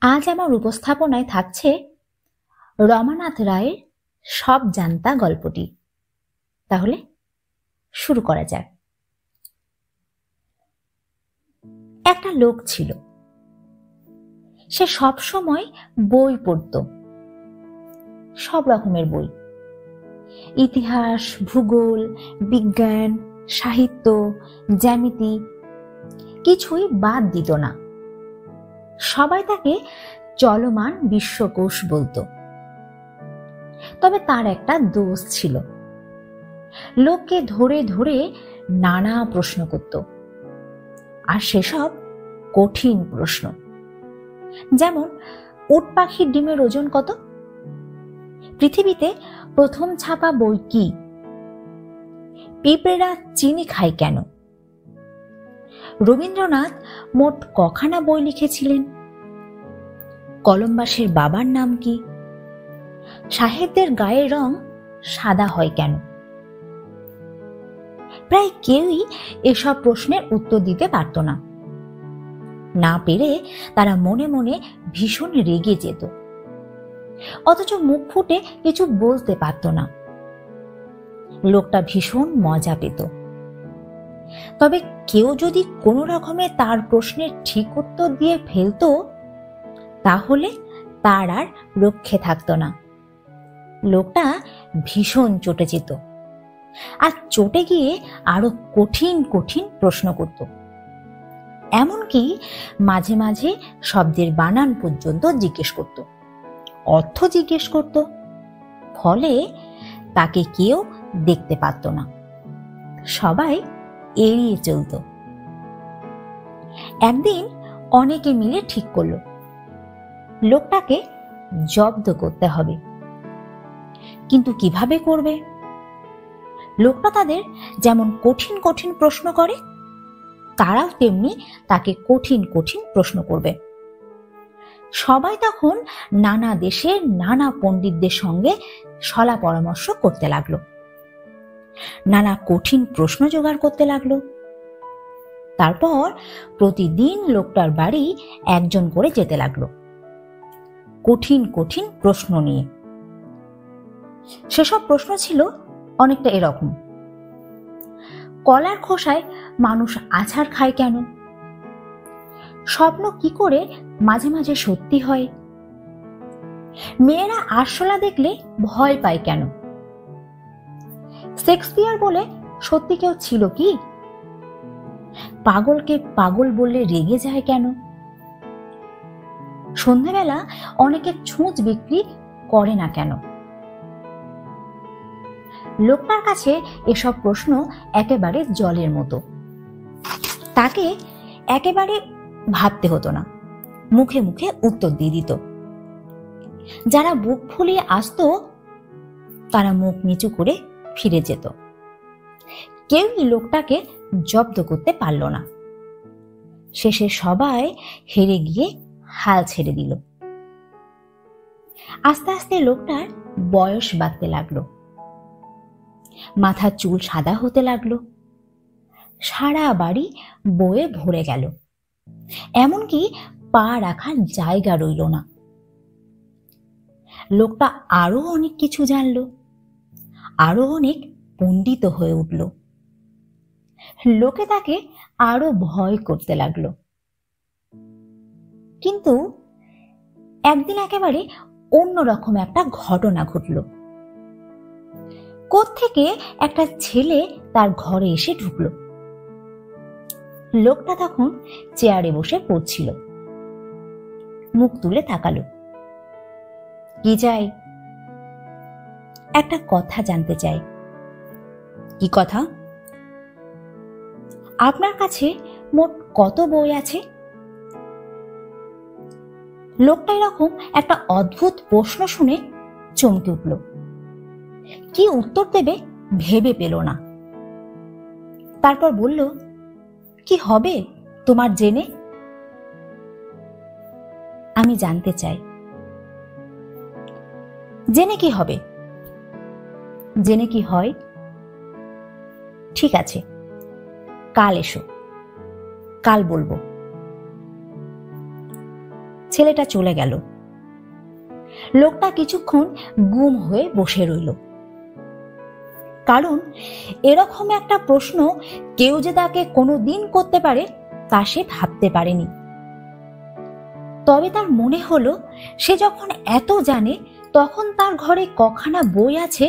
আজ আমার উপস্থাপনায় থাকছে রমানাথ রায়ের সব জানতা গল্পটি। তাহলে শুরু করা যাক। একটা লোক ছিল, সে সব সময় বই পড়ত, সব রকমের বই, ইতিহাস, ভূগোল, বিজ্ঞান, সাহিত্য, জ্যামিতি, কিছুই বাদ দিত না। সবাই তাকে চলমান বিশ্বকোষ বলতো। তবে তার একটা দোষ ছিল, লোককে ধরে ধরে নানা প্রশ্ন করত, আর সেসব কঠিন প্রশ্ন। যেমন, উট পাখির ডিমের ওজন কত? পৃথিবীতে প্রথম ছাপা বই কি? পিঁপড়েরা চিনি খায় কেন? রবীন্দ্রনাথ মোট কখানা বই লিখেছিলেন? কলম্বাসের বাবার নাম কি? সাহেবদের গায়ের রং সাদা হয় কেন? প্রায় কেউই এসব প্রশ্নের উত্তর দিতে পারত না। না পেরে তারা মনে মনে ভীষণ রেগে যেত, অথচ মুখ ফুটে কিছু বলতে পারত না। লোকটা ভীষণ মজা পেত। তবে কেউ যদি কোনো রকমে তার প্রশ্নের ঠিক উত্তর দিয়ে ফেলত, তাহলে তার আর রক্ষে থাকত না। লোকটা ভীষণ চটে যেত, আর চটে গিয়ে আরো কঠিন কঠিন প্রশ্ন করত। এমনকি মাঝে মাঝে শব্দের বানান পর্যন্ত জিজ্ঞেস করত, অর্থ জিজ্ঞেস করত। ফলে তাকে কেউ দেখতে পারত না, সবাই এড়িয়ে চলত। একদিন অনেকে মিলে ঠিক করলো, লোকটাকে জব্দ করতে হবে। কিন্তু কিভাবে করবে? লোকটা তাদের যেমন কঠিন কঠিন প্রশ্ন করে, তারাও তেমনি তাকে কঠিন কঠিন প্রশ্ন করবে। সবাই তখন নানা দেশের নানা পণ্ডিতদের সঙ্গে সলা পরামর্শ করতে লাগলো, নানা কঠিন প্রশ্ন জোগাড় করতে লাগলো। তারপর প্রতিদিন লোকটার বাড়ি একজন করে যেতে লাগলো, কঠিন কঠিন প্রশ্ন নিয়ে। সেসব প্রশ্ন ছিল অনেকটা এরকম: কলার খোসায় মানুষ আছাড় খায় কেন? স্বপ্ন কি করে মাঝে মাঝে সত্যি হয়? মেয়েরা আরশোলা দেখলে ভয় পায় কেন? শেক্সপিয়ার বলে সত্যি কেউ ছিল কি? পাগলকে পাগল বললে রেগে যায় কেন? সন্ধ্যাবেলা অনেকে ছুঁচ বিক্রি করে না কেন? লোকটার কাছে এসব প্রশ্ন একেবারে জলের মতো। তাকে একেবারে ভাবতে হতো না, মুখে মুখে উত্তর দিয়ে দিত। যারা বুক ফুলিয়ে আসতো, তারা মুখ নিচু করে ফিরে যেত। কেউই লোকটাকে জব্দ করতে পারল না। শেষে সবাই হেরে গিয়ে হাল ছেড়ে দিল। আস্তে আস্তে লোকটার বয়স বাড়তে লাগলো, মাথার চুল সাদা হতে লাগলো, সারা বাড়ি বয়ে ভরে গেল, এমনকি পা রাখার জায়গা রইল না। লোকটা আরো অনেক কিছু জানলো, আরো অনেক পণ্ডিত হয়ে উঠল। লোকে তাকে আরো ভয় করতে লাগলো। কিন্তু একদিন একেবারে অন্যরকম একটা ঘটনা ঘটল। কোত্থেকে একটা ছেলে তার ঘরে এসে ঢুকলো। লোকটা তখন চেয়ারে বসে পড়ছিল। মুখ তুলে তাকালো। কি চাই? একটা কথা জানতে চাই। কি কথা? আপনার কাছে মোট কত বই আছে? লোকটা এরকম একটা অদ্ভুত প্রশ্ন শুনে চমকে উঠল। কি উত্তর দেবে ভেবে পেল না। তারপর বলল, কি হবে তোমার জেনে? আমি জানতে চাই। জেনে কি হবে? জেনে কি হয়? ঠিক আছে, কাল এসো, কাল বলবো। ছেলেটা চলে গেল। লোকটা কিছুক্ষণ গুম হয়ে বসে রইল, কারণ এরকম একটা প্রশ্ন কেউ যে তাকে কোনোদিন করতে পারে তা সে ভাবতে পারেনি। তবে তার মনে হলো সে যখন এত জানে তখন তার ঘরে কখানা বই আছে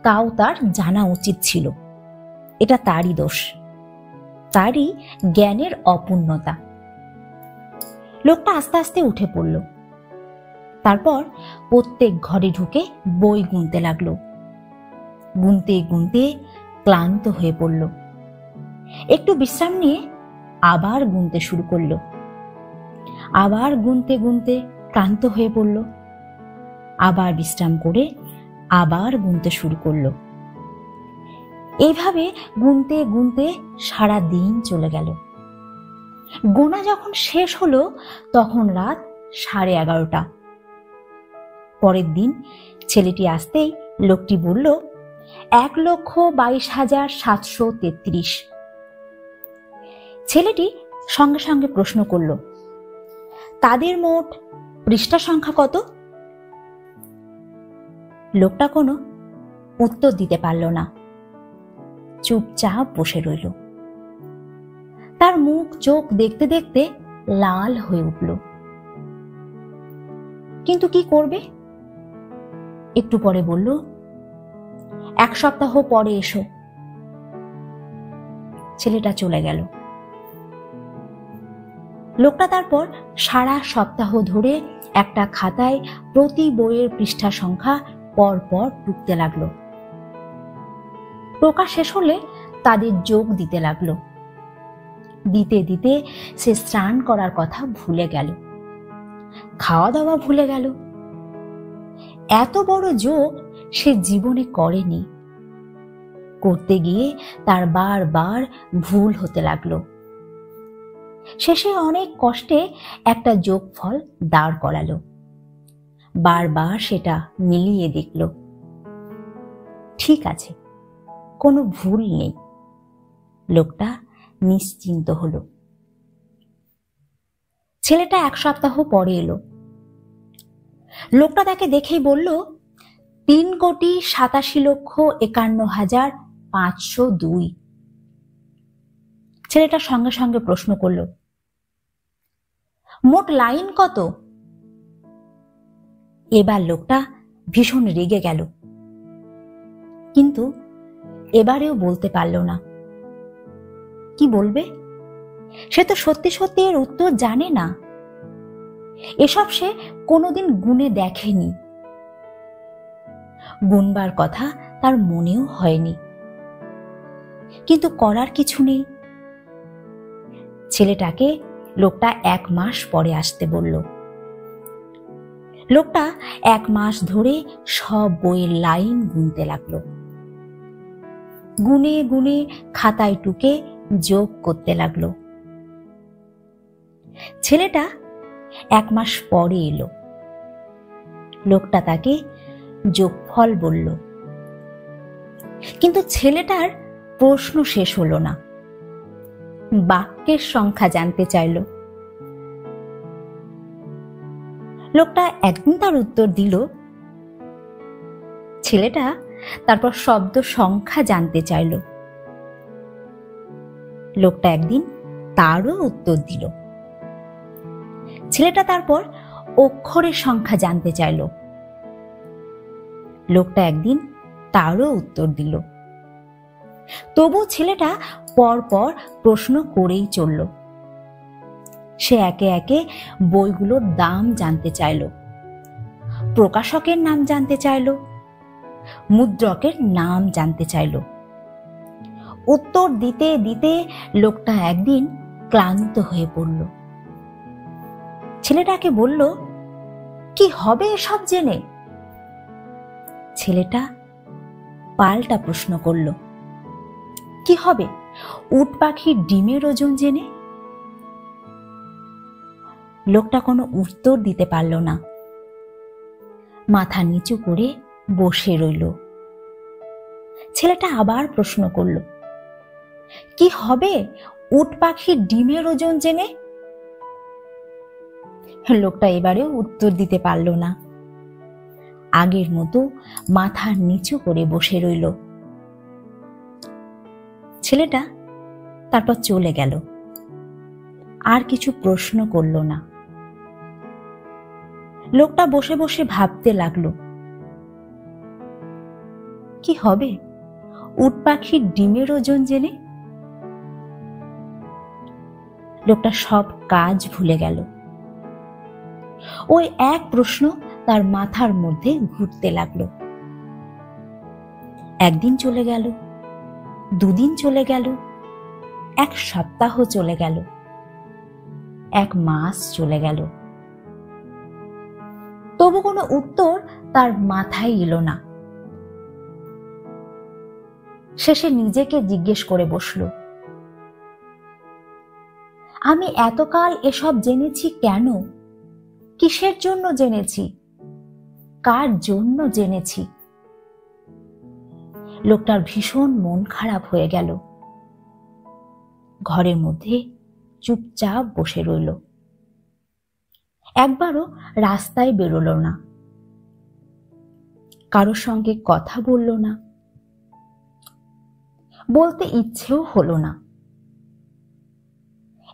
তাও তার জানা উচিত ছিল। এটা তারই দোষ, তারই জ্ঞানের অপূর্ণতা। লোকটা আস্তে আস্তে উঠে পড়ল, তারপর প্রত্যেক ঘরে ঢুকে বই গুনতে লাগলো। গুনতে গুনতে ক্লান্ত হয়ে পড়ল, একটু বিশ্রাম নিয়ে আবার গুনতে শুরু করলো। আবার গুনতে গুনতে ক্লান্ত হয়ে পড়ল, আবার বিশ্রাম করে আবার গুনতে শুরু করলো। এইভাবে গুনতে গুনতে সারা দিন চলে গেল। গোনা যখন শেষ হলো তখন রাত 11:30। পরের দিন ছেলেটি আসতেই লোকটি বলল 1,22,733। ছেলেটি সঙ্গে সঙ্গে প্রশ্ন করল, তাদের মোট পৃষ্ঠা সংখ্যা কত? লোকটা কোনো উত্তর দিতে পারল না, চুপচাপ বসে রইল। তার মুখ চোখ দেখতে দেখতে লাল হয়ে উঠল। কিন্তু কি করবে? একটু পরে বলল, 1 সপ্তাহ পরে এসো। ছেলেটা চলে গেল। লোকটা তারপর সারা সপ্তাহ ধরে একটা খাতায় প্রতি বইয়ের পৃষ্ঠা সংখ্যা পর পর টুকতে লাগলো। প্রকাশ শেষ হলে তাদের যোগ দিতে লাগলো। দিতে দিতে সে স্নান করার কথা ভুলে গেল, খাওয়া দাওয়া ভুলে গেল। এত বড় যোগ সে জীবনে করেনি। করতে গিয়ে তার বারবার ভুল হতে লাগলো। শেষে অনেক কষ্টে একটা যোগফল দাঁড় করালো। বারবার সেটা মিলিয়ে দেখল, ঠিক আছে, কোনো ভুল নেই। লোকটা নিশ্চিন্ত হলো। ছেলেটা 1 সপ্তাহ পরে এলো। লোকটা তাকে দেখেই বলল, 3,87,51,502। ছেলেটা সঙ্গে সঙ্গে প্রশ্ন করল, মোট লাইন কত? এবার লোকটা ভীষণ রেগে গেল, কিন্তু এবারেও বলতে পারল না। কি বলবে? সে তো সত্যি সত্যি এর উত্তর জানে না। এসব সে কোনোদিন গুনে দেখেনি। গুনবার কথা তার মনেও হয়নি, কিন্তু করার কিছু নেই। ছেলেটাকে লোকটা 1 মাস পরে আসতে বলল। লোকটা 1 মাস ধরে সব বইয়ের লাইন গুনতে লাগলো। গুনে গুনে খাতায় টুকে যোগ করতে লাগলো। ছেলেটা 1 মাস পরে এলো। লোকটা তাকে যোগফল বলল, কিন্তু ছেলেটার প্রশ্ন শেষ হলো না। বাক্যের সংখ্যা জানতে চাইল। লোকটা একদিন তার উত্তর দিল। ছেলেটা তারপর শব্দ সংখ্যা জানতে চাইল। লোকটা একদিন তারও উত্তর দিল। ছেলেটা তারপর অক্ষরের সংখ্যা জানতে চাইল। লোকটা একদিন তারও উত্তর দিল। তবু ছেলেটা পরপর প্রশ্ন করেই চলল। সে একে একে বইগুলোর দাম জানতে চাইল, প্রকাশকের নাম জানতে চাইল, মুদ্রকের নাম জানতে চাইল। উত্তর দিতে দিতে লোকটা একদিন ক্লান্ত হয়ে পড়ল। ছেলেটাকে বলল, কি হবে এসব জেনে? ছেলেটা পাল্টা প্রশ্ন করল, কি হবে উট পাখির ডিমের ওজন জেনে? লোকটা কোনো উত্তর দিতে পারল না, মাথা নিচু করে বসে রইল। ছেলেটা আবার প্রশ্ন করল, কি হবে উট পাখির ডিমের ওজন জেনে? লোকটা এবারেও উত্তর দিতে পারল না। আগের মতো মাথা নিচু করে বসে রইল। ছেলেটা তারপর চলে গেল, আর কিছু প্রশ্ন করল না। লোকটা বসে বসে ভাবতে লাগলো, কি হবে উট পাখির ডিমের ওজন জেনে? লোকটা সব কাজ ভুলে গেল। ওই এক প্রশ্ন তার মাথার মধ্যে ঘুরতে লাগলো। একদিন চলে গেল, দুদিন চলে গেল, এক সপ্তাহ চলে গেল, এক মাস চলে গেল। তবু কোনো উত্তর তার মাথায় এলো না। শেষে নিজেকে জিজ্ঞেস করে বসল, আমি এতকাল এসব জেনেছি কেন? কিসের জন্য জেনেছি? কার জন্য জেনেছি? লোকটার ভীষণ মন খারাপ হয়ে গেল। ঘরের মধ্যে চুপচাপ বসে রইল। একবারও রাস্তায় বেরোলো না, কারোর সঙ্গে কথা বলল না, বলতে ইচ্ছেও হলো না।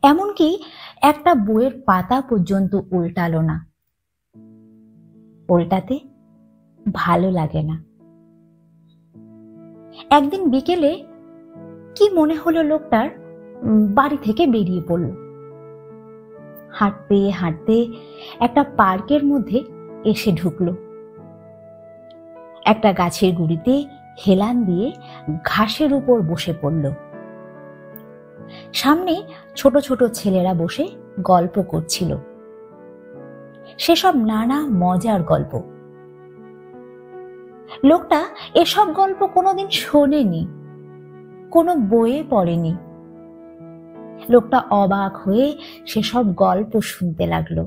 এমনকি একটা বইয়ের পাতা পর্যন্ত উল্টালো না। উল্টাতে ভালো লাগে না। একদিন বিকেলে কি মনে হলো লোকটার, বাড়ি থেকে বেরিয়ে পড়ল। হাঁটতে হাঁটতে একটা পার্কের মধ্যে এসে ঢুকলো। একটা গাছের গুড়িতে হেলান দিয়ে ঘাসের উপর বসে পড়ল। সামনে ছোট ছোট ছেলেরা বসে গল্প করছিল। সেসব নানা মজার গল্প। লোকটা এসব গল্প কোনোদিন শোনেনি, কোনো বইয়ে পড়েনি। লোকটা অবাক হয়ে সেসব গল্প শুনতে লাগলো।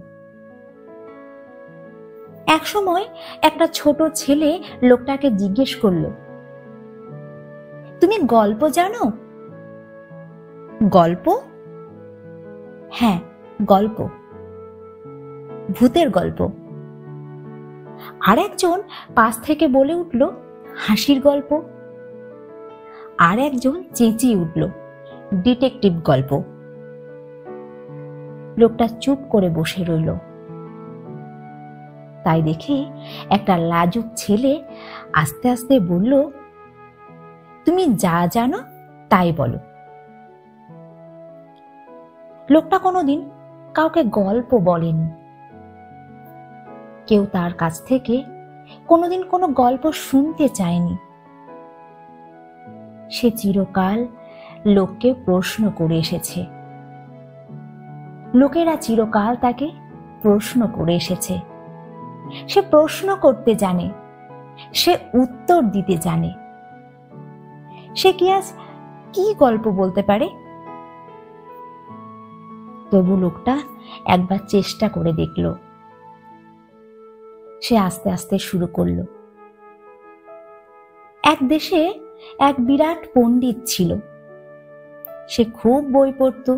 একসময় একটা ছোট ছেলে লোকটাকে জিজ্ঞেস করলো, তুমি গল্প জানো? গল্প? হ্যাঁ, গল্প, ভূতের গল্প। আর একজন পাশ থেকে বলে উঠল, হাসির গল্প। আর একজন চেঁচিয়ে উঠল, ডিটেকটিভ গল্প। লোকটা চুপ করে বসে রইল। তাই দেখে একটা লাজুক ছেলে আস্তে আস্তে বলল, তুমি যা জানো তাই বলো। লোকটা কোনোদিন কাউকে গল্প বলেনি। কেউ তার কাছ থেকে কোনোদিন কোনো গল্প শুনতে চায়নি। সে চিরকাল লোককে প্রশ্ন করে এসেছে। লোকেরা চিরকাল তাকে প্রশ্ন করে এসেছে। সে প্রশ্ন করতে জানে, সে উত্তর দিতে জানে। সে কি আজ কি গল্প বলতে পারে? তবু লোকটা একবার চেষ্টা করে দেখল। সে আস্তে আস্তে শুরু করল। এক দেশে এক বিরাট পণ্ডিত ছিল। সে খুব বই পড়ত।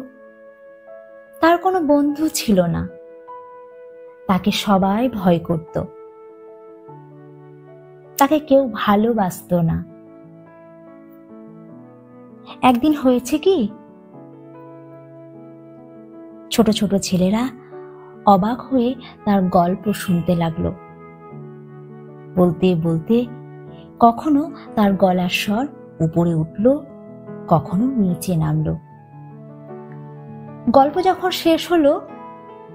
তার কোনো বন্ধু ছিল না। তাকে সবাই ভয় করত। তাকে কেউ ভালোবাসত না। একদিন হয়েছে কি, ছোট ছোট ছেলেরা অবাক হয়ে তার গল্প শুনতে লাগলো। বলতে বলতে কখনো তার গলার স্বর উপরে উঠল, কখনো নিচে নামলো। গল্প যখন শেষ হলো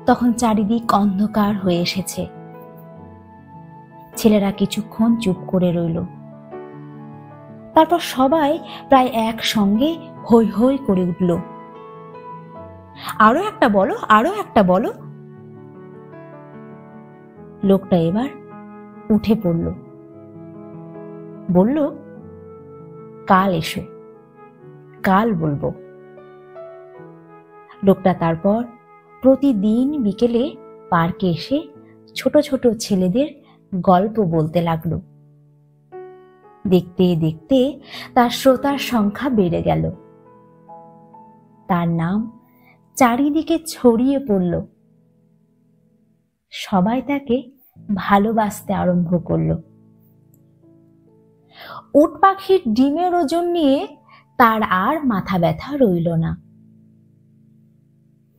তখন চারিদিক অন্ধকার হয়ে এসেছে। ছেলেরা কিছুক্ষণ চুপ করে রইল। তারপর সবাই প্রায় একসঙ্গে হৈ হৈ করে উঠল, আরো একটা বলো, আরো একটা বলো। লোকটা এবার উঠে পড়ল, বলল, কাল এসো, কাল বলবো। লোকটা তারপর প্রতিদিন বিকেলে পার্কে এসে ছোট ছোট ছেলেদের গল্প বলতে লাগলো। দেখতে দেখতে তার শ্রোতার সংখ্যা বেড়ে গেল। তার নাম চারিদিকে ছড়িয়ে পড়ল। সবাই তাকে ভালোবাসতে আরম্ভ করলো। উট পাখির ডিমের ওজন নিয়ে তার আর মাথা ব্যথা রইল না।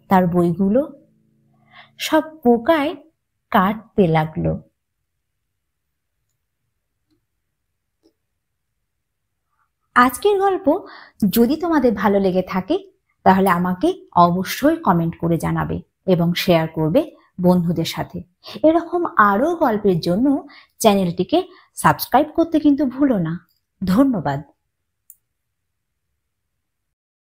তার বইগুলো সব পোকায় কাটতে লাগলো। আজকের গল্প যদি তোমাদের ভালো লেগে থাকে তাহলে আমাকে অবশ্যই কমেন্ট করে জানাবে এবং শেয়ার করবে বন্ধুদের সাথে। এরকম আরো গল্পের জন্য চ্যানেলটিকে সাবস্ক্রাইব করতে কিন্তু ভুলো না। ধন্যবাদ।